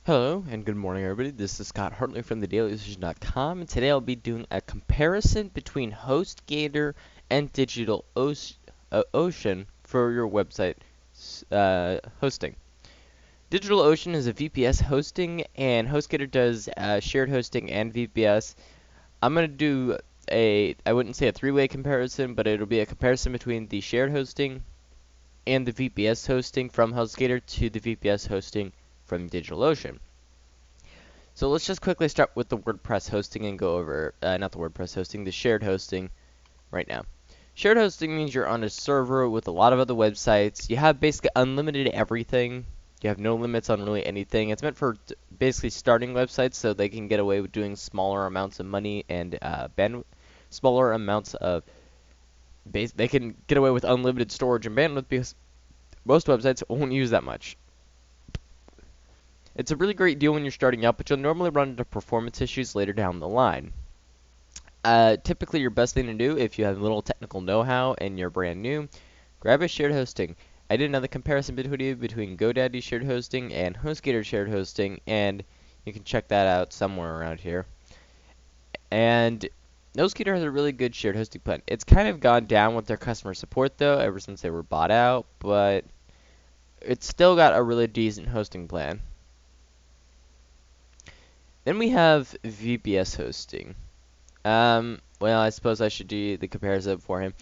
Hello and good morning, everybody. This is Scott Hartley from Digitalocean.com, and today I'll be doing a comparison between Hostgator and Digitalocean for your website hosting. Digitalocean is a VPS hosting, and Hostgator does shared hosting and VPS. I'm going to do I wouldn't say a three-way comparison, but it'll be a comparison between the shared hosting and the VPS hosting from Hostgator to the VPS hosting from DigitalOcean. So let's just quickly start with the WordPress hosting and go over, not the WordPress hosting, the shared hosting right now. Shared hosting means you're on a server with a lot of other websites. You have basically unlimited everything. You have no limits on really anything. It's meant for basically starting websites so they can get away with doing smaller amounts of money and smaller amounts of they can get away with unlimited storage and bandwidth because most websites won't use that much. It's a really great deal when you're starting out, but you'll normally run into performance issues later down the line. Typically, your best thing to do if you have little technical know-how and you're brand new, grab a shared hosting. I did another comparison between GoDaddy shared hosting and HostGator shared hosting, and you can check that out somewhere around here. And HostGator has a really good shared hosting plan. It's kind of gone down with their customer support, though, ever since they were bought out, but it's still got a really decent hosting plan. Then we have VPS hosting. Well, I suppose I should do the comparison for him.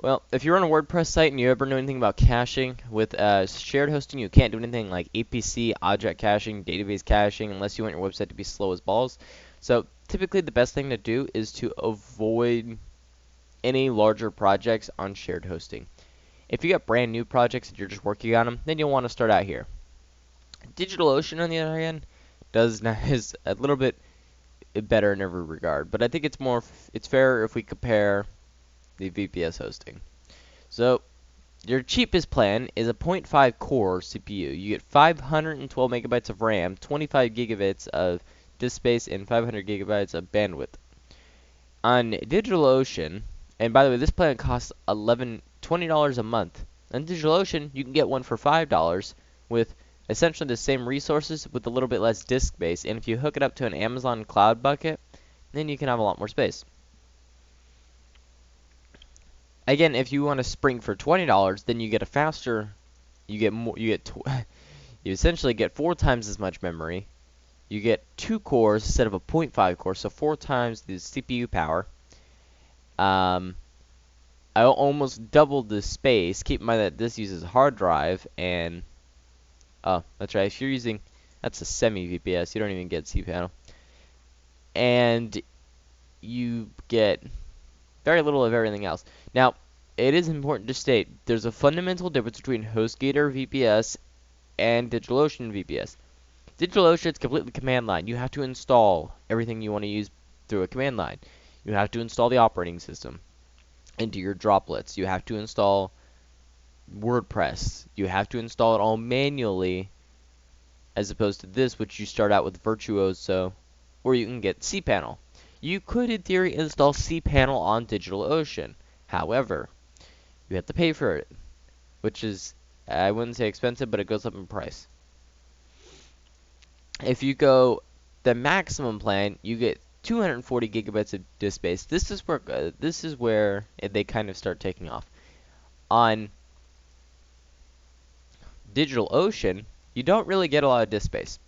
Well, if you're on a WordPress site and you ever know anything about caching, with shared hosting, you can't do anything like APC, object caching, database caching, unless you want your website to be slow as balls. So typically the best thing to do is to avoid any larger projects on shared hosting. If you got brand new projects and you're just working on them, then you'll want to start out here. DigitalOcean, on the other hand, is a little bit better in every regard, but I think it's fair if we compare the VPS hosting. So your cheapest plan is a 0.5 core CPU. You get 512 megabytes of RAM, 25 gigabytes of disk space, and 500 gigabytes of bandwidth. On DigitalOcean, and by the way, this plan costs $20 a month. On DigitalOcean, you can get one for $5 with essentially the same resources with a little bit less disk space. And if you hook it up to an Amazon Cloud bucket, then you can have a lot more space. Again, if you want to spring for $20, then you get a faster, you get more, you essentially get 4 times as much memory. You get 2 cores instead of a 0.5 core, so 4 times the CPU power. I almost doubled the space. Keep in mind that this uses a hard drive, and oh, that's right. If you're using, that's a semi-VPS. You don't even get cPanel, and you get very little of everything else. Now, it is important to state there's a fundamental difference between HostGator VPS and DigitalOcean VPS. DigitalOcean is completely command line. You have to install everything you want to use through a command line. You have to install the operating system into your droplets. You have to install WordPress. You have to install it all manually, as opposed to this, which you start out with Virtuoso, or you can get cPanel. You could, in theory, install cPanel on DigitalOcean. However, you have to pay for it, which is, I wouldn't say expensive, but it goes up in price. If you go the maximum plan, you get 240 gigabytes of disk space. This is where they kind of start taking off. On DigitalOcean, you don't really get a lot of disk space.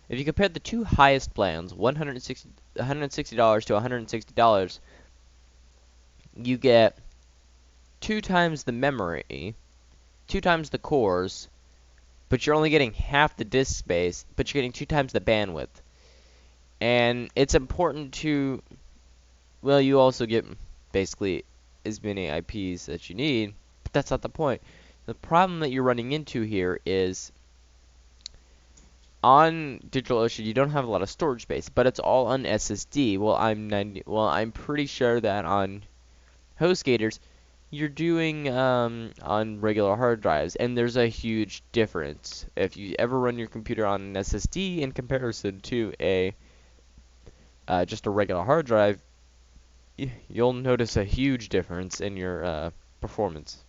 If you compare the two highest plans, $160 to $160, you get 2 times the memory, 2 times the cores, but you're only getting half the disk space, but you're getting 2 times the bandwidth. And it's important to, well, you also get basically as many IPs that you need, but that's not the point. The problem that you're running into here is on DigitalOcean you don't have a lot of storage space, but it's all on SSD. Well, I'm pretty sure that on HostGators you're doing on regular hard drives, and there's a huge difference. If you ever run your computer on an SSD in comparison to a just a regular hard drive, you'll notice a huge difference in your performance.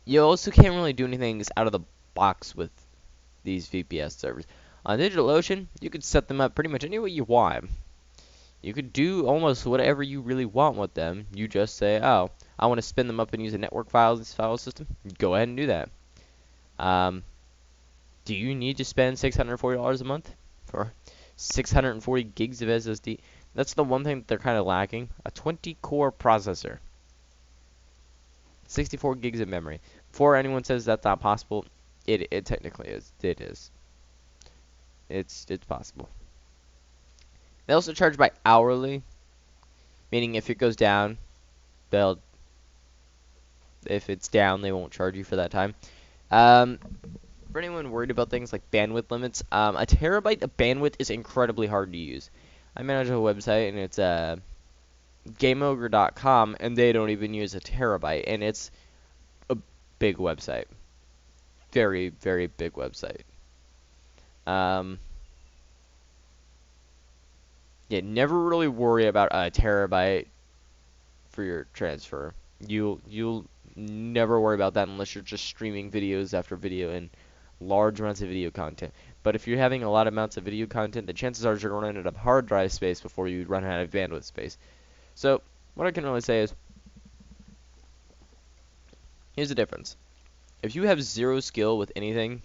You also can't really do anything out of the box with these VPS servers. On DigitalOcean, you could set them up pretty much any way you want. You could do almost whatever you really want with them. You just say, oh, I want to spin them up and use a network file system. Go ahead and do that. Do you need to spend $640 a month for 640 gigs of SSD? That's the one thing that they're kind of lacking. A 20-core processor. 64 gigs of memory. Before anyone says that's not possible, it technically is. It is. It's possible. They also charge by hourly, meaning if it goes down, if it's down, they won't charge you for that time. For anyone worried about things like bandwidth limits, a terabyte of bandwidth is incredibly hard to use. I manage a website, and it's GameOgre.com, and they don't even use a terabyte, and it's a big website. Very, very big website. Yeah, never really worry about a terabyte for your transfer. You'll never worry about that unless you're just streaming videos after video and large amounts of video content. But if you're having a lot of amounts of video content, the chances are you're going to run out of hard drive space before you run out of bandwidth space. So what I can really say is, here's the difference. If you have zero skill with anything,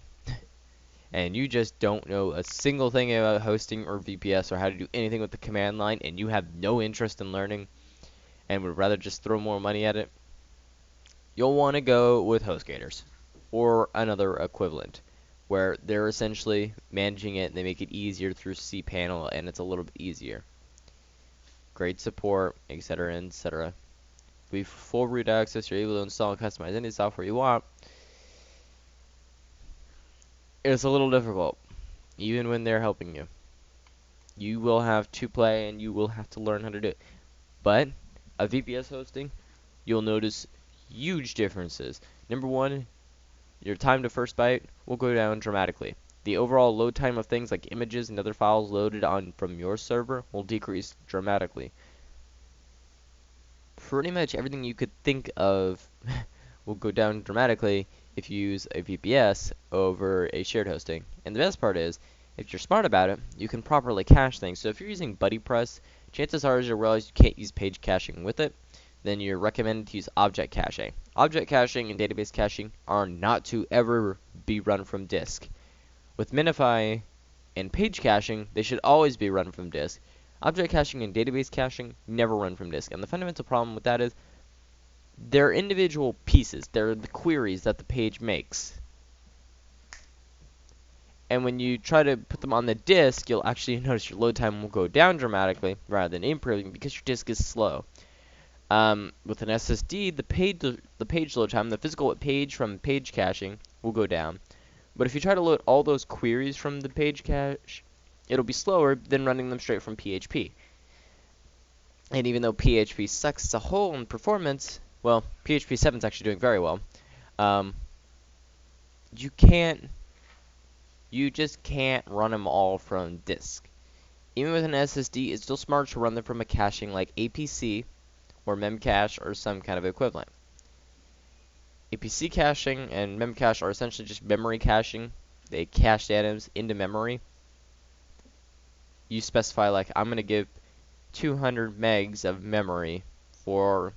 and you just don't know a single thing about hosting or VPS or how to do anything with the command line, and you have no interest in learning, and would rather just throw more money at it, you'll want to go with Hostgators or another equivalent, where they're essentially managing it and they make it easier through cPanel, and it's a little bit easier. Great support, etc., etc. With full root access, you're able to install and customize any software you want. It's a little difficult, even when they're helping you. You will have to play and you will have to learn how to do it. But a VPS hosting, you'll notice huge differences. Number one, your time to first byte will go down dramatically. The overall load time of things like images and other files loaded on from your server will decrease dramatically. Pretty much everything you could think of will go down dramatically if you use a VPS over a shared hosting. And the best part is, if you're smart about it, you can properly cache things. So if you're using BuddyPress, chances are you'll realize you can't use page caching with it. Then you're recommended to use object caching. Object caching and database caching are not to ever be run from disk. With Minify and page caching, they should always be run from disk. Object caching and database caching never run from disk. And the fundamental problem with that is, they're individual pieces. They're the queries that the page makes. And when you try to put them on the disk, you'll actually notice your load time will go down dramatically rather than improving because your disk is slow. With an SSD, the page load time, the physical page from page caching, will go down. But if you try to load all those queries from the page cache, it'll be slower than running them straight from PHP. And even though PHP sucks as a whole in performance, well, PHP 7 is actually doing very well. You just can't run them all from disk. Even with an SSD, it's still smart to run them from a caching like APC or Memcache or some kind of equivalent. APC caching and Memcache are essentially just memory caching. They cache items into memory. You specify, like, I'm going to give 200 megs of memory for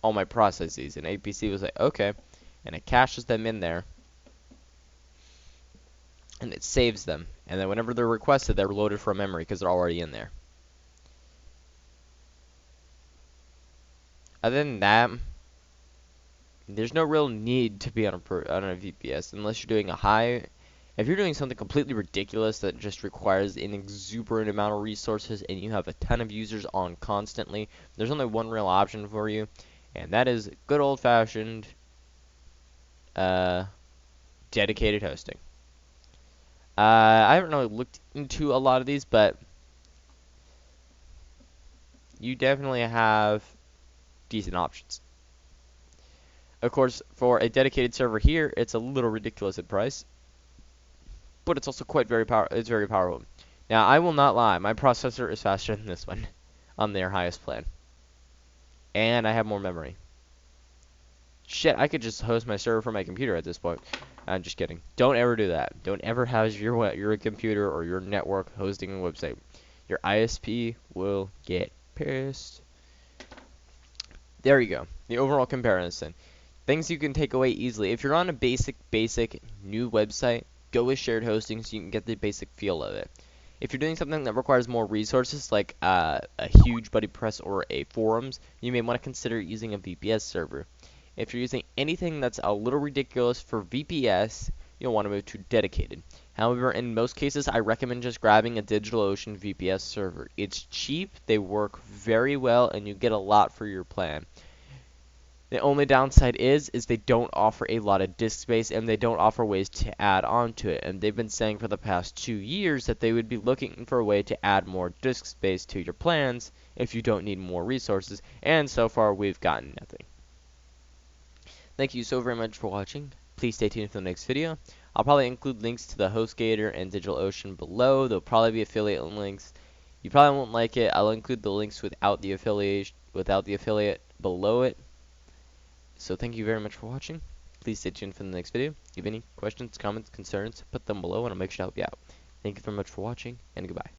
all my processes, and APC was like, okay, and it caches them in there, and it saves them, and then whenever they're requested, they're loaded from memory because they're already in there. Other than that, there's no real need to be on a VPS unless you're doing a high. If you're doing something completely ridiculous that just requires an exuberant amount of resources and you have a ton of users on constantly, there's only one real option for you, and that is good old-fashioned dedicated hosting. I haven't really looked into a lot of these, but you definitely have decent options. Of course, for a dedicated server here, it's a little ridiculous in price, but it's also very powerful. Now, I will not lie, my processor is faster than this one on their highest plan, and I have more memory. shit, I could just host my server from my computer at this point. I'm just kidding. Don't ever do that. Don't ever have your computer or your network hosting a website. Your ISP will get pissed. There you go. The overall comparison. Things you can take away easily. If you're on a basic new website, go with shared hosting so you can get the basic feel of it. If you're doing something that requires more resources, like a huge buddy press or a forums, you may want to consider using a VPS server. If you're using anything that's a little ridiculous for VPS, you'll want to move to dedicated. However, in most cases, I recommend just grabbing a DigitalOcean VPS server. It's cheap, they work very well, and you get a lot for your plan. The only downside is they don't offer a lot of disk space, and they don't offer ways to add on to it. And they've been saying for the past 2 years that they would be looking for a way to add more disk space to your plans if you don't need more resources. And so far, we've gotten nothing. Thank you so very much for watching. Please stay tuned for the next video. I'll probably include links to the Hostgator and DigitalOcean below. There'll probably be affiliate links. You probably won't like it. I'll include the links without the affiliate below it. So thank you very much for watching. Please stay tuned for the next video. If you have any questions, comments, concerns, put them below and I'll make sure to help you out. Thank you very much for watching, and goodbye.